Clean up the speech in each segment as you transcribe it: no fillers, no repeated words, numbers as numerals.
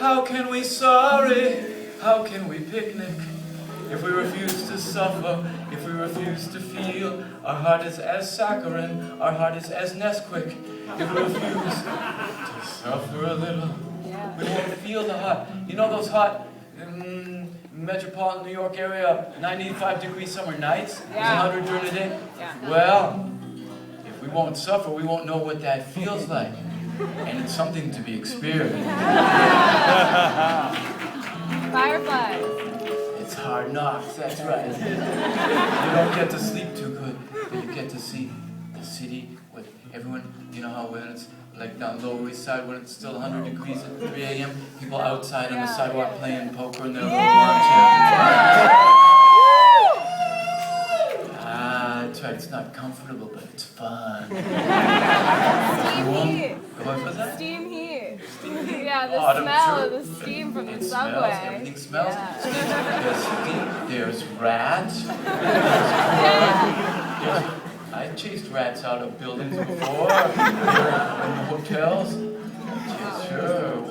how can we sorry? How can we picnic? If we refuse to suffer, if we refuse to feel, our heart is as saccharin, our heart is as Nesquik. If we refuse to suffer a little, we won't feel the hot. You know those hot metropolitan New York area 95-degree summer nights? Yeah. 100 during the day? Yeah. Well, if we won't suffer, we won't know what that feels like. And it's something to be experienced. Fireflies. It's hard knocks, that's right. You don't get to sleep too good, but you get to see the city with everyone. You know how when it's like down Lower East Side, when it's still 100 degrees at 3 a.m., people outside on the sidewalk playing poker in their little armchair. That's right, it's not comfortable, but it's fun. Steam heat. What was that? Steam heat. Steam heat? Yeah, the smell of the steam from the subway. Everything smells. Yeah. There's steam, there's rats. I chased rats out of buildings before, in hotels. Yeah, sure.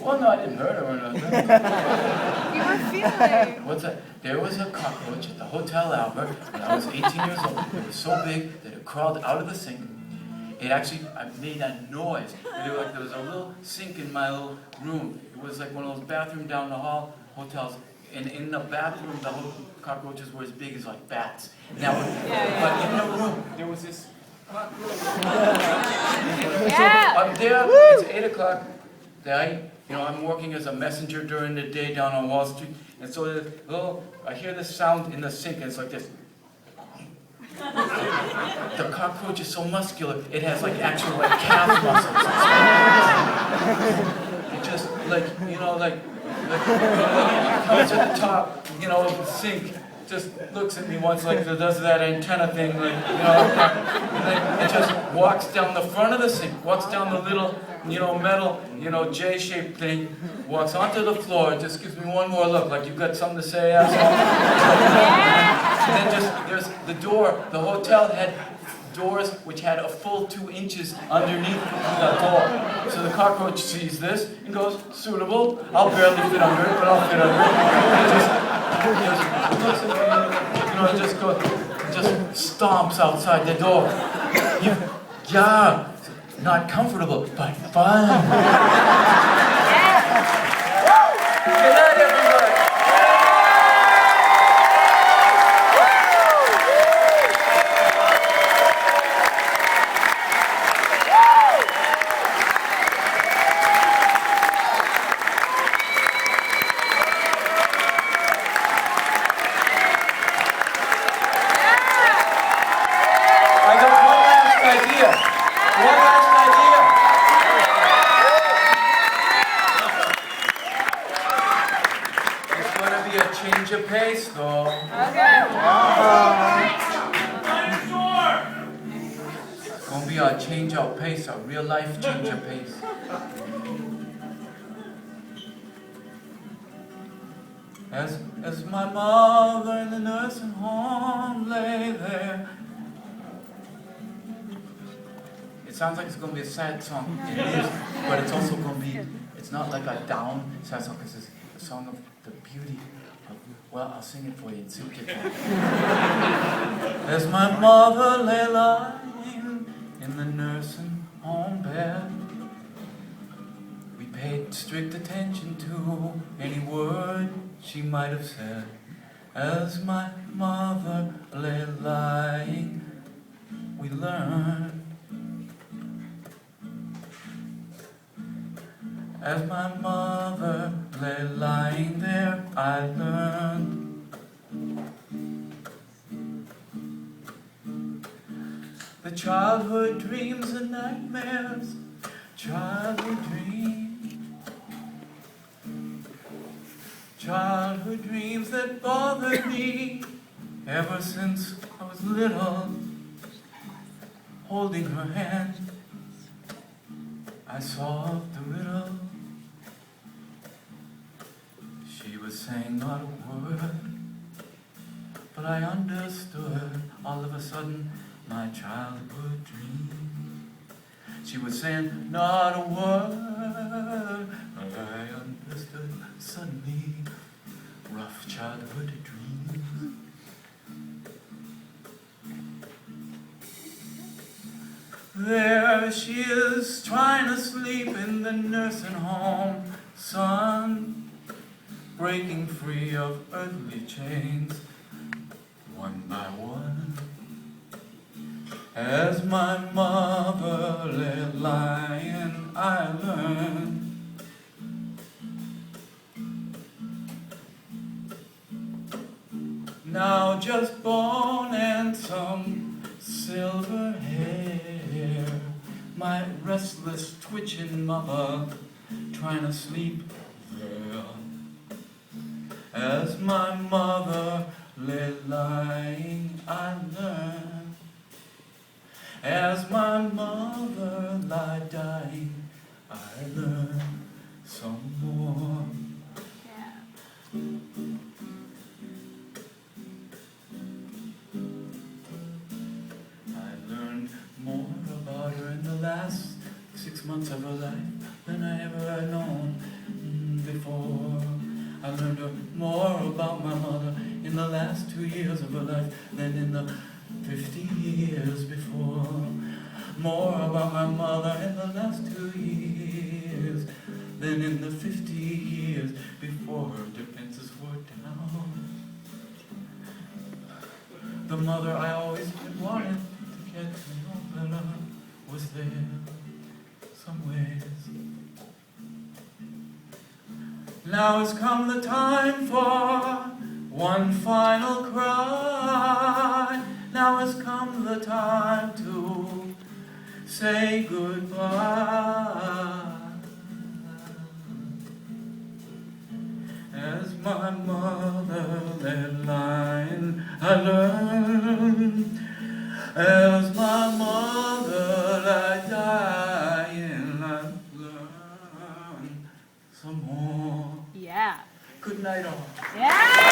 Well, no, I didn't hurt her or nothing. You were feeling. What's that? There was a cockroach at the Hotel Albert when I was 18 years old. It was so big that it crawled out of the sink. It actually made a noise. There was a little sink in my little room. It was like one of those bathrooms down the hall hotels. And in the bathroom, the cockroaches were as big as like bats. Now, but in the room, there was this cockroach. Yeah. So up there, it's 8 o'clock. I'm working as a messenger during the day down on Wall Street. And so I hear this sound in the sink, and it's like this. The cockroach is so muscular, it has like actual like calf muscles. It just comes to the top, of the sink, just looks at me once like does that antenna thing, and then it just walks down the front of the sink, walks down the little, metal, J-shaped thing, walks onto the floor, just gives me one more look, like you've got something to say, asshole. And then there's the door. The hotel had doors which had a full 2 inches underneath the door. So the cockroach sees this and goes, suitable. I'll barely fit under it, but I'll fit under it. Just stomps outside the door. Yeah, not comfortable, but fun. Good night, everybody. Change of pace, though. Okay. It's gonna be a change of pace, a real life change of pace. As my mother in the nursing home lay there. It sounds like it's gonna be a sad song. It is, but it's also gonna be. It's not like a down sad song because it's a song of the beauty. Well, I'll sing it for you and see what you think. As my mother lay lying in the nursing home bed, we paid strict attention to any word she might have said. As my mother lay lying, we learned. As my mother lay lying there, I learned. The childhood dreams and nightmares, childhood dreams. Childhood dreams that bothered me ever since I was little. Holding her hand, I solved the riddle. She was saying not a word, but I understood all of a sudden my childhood dream. She was saying not a word, but I understood. understood suddenly rough childhood dreams. There she is, trying to sleep in the nursing home, son, breaking free of earthly chains, one by one. As my mother lay lying, I learned now just bone and some silver hair. My restless, twitching mother trying to sleep there. As my mother lay lying, I learned. As my mother lay dying, I learned some more. I learned more about her in the last 6 months of her life than I ever had known before. I learned more about my mother in the last 2 years of her life than in the 50 years before. More about my mother in the last 2 years than in the 50 years before her defenses were down. The mother I always wanted to get to know better was there somewhere. Now has come the time for one final cry. Now has come the time to say goodbye. As my mother lay lying, I learned. As my mother lay dying, I learned some more. Yeah. Good night, all. Yeah.